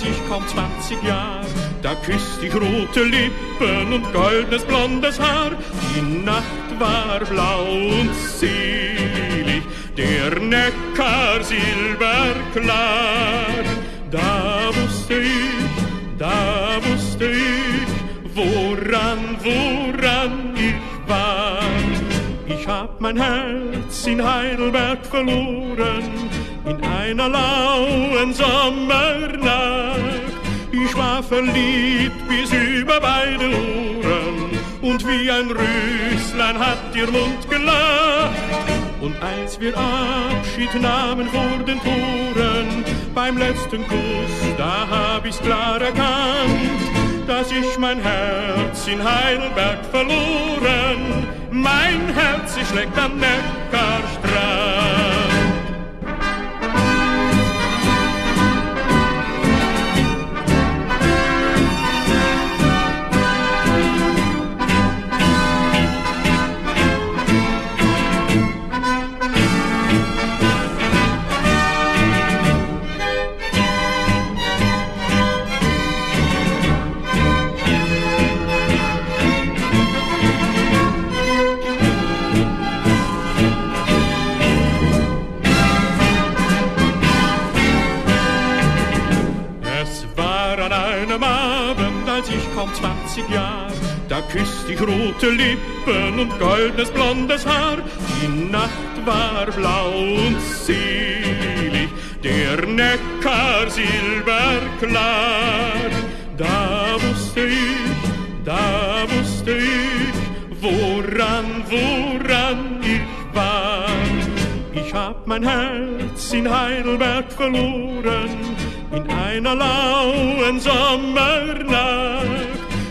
ich kaum 20 Jahr. Da küsst ich rote Lippen und goldenes blondes Haar. Die Nacht war blau und selig, der Neckar silberklar. Da wusste ich, woran ich war. Ich hab mein Herz in Heidelberg verloren, in einer lauen Sommernacht. Ich war verliebt bis über beide Ohren, und wie ein Röslein hat ihr Mund gelacht. Und als wir Abschied nahmen vor den Toren, beim letzten Kuss, da hab ich's klar erkannt, dass ich mein Herz in Heidelberg verloren. Mein Herz, ich schlägt am Neckarstrand. Als ich kaum 20 Jahr, da küsst ich rote Lippen und goldenes blondes Haar. Die Nacht war blau und selig, der Neckar silberklar. Da wusste ich, woran ich war. Ich hab mein Herz in Heidelberg verloren, in einer lauen Sommernacht.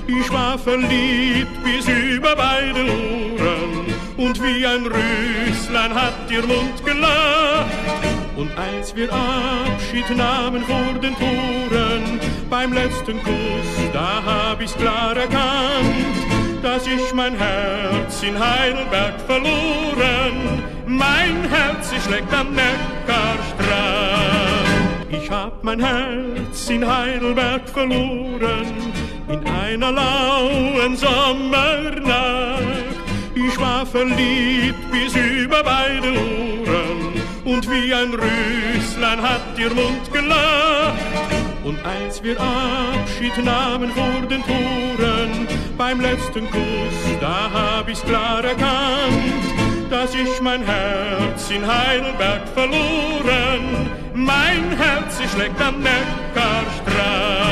Ich war verliebt bis über beide Ohren, und wie ein Röslein hat ihr Mund gelacht. Und als wir Abschied nahmen vor den Toren, beim letzten Kuss, da hab ich's klar erkannt, dass ich mein Herz in Heidelberg verloren. Mein Herz, ich schlägt am Neckarstrand. Ich hab mein Herz in Heidelberg verloren, in einer lauen Sommernacht. Ich war verliebt bis über beide Ohren, und wie ein Röslein hat ihr Mund gelacht. Und als wir Abschied nahmen vor den Toren, beim letzten Kuss, da hab ich's klar erkannt, dass ich mein Herz in Heidelberg verloren. Mein Herz, ich schlägt am Neckarstrand.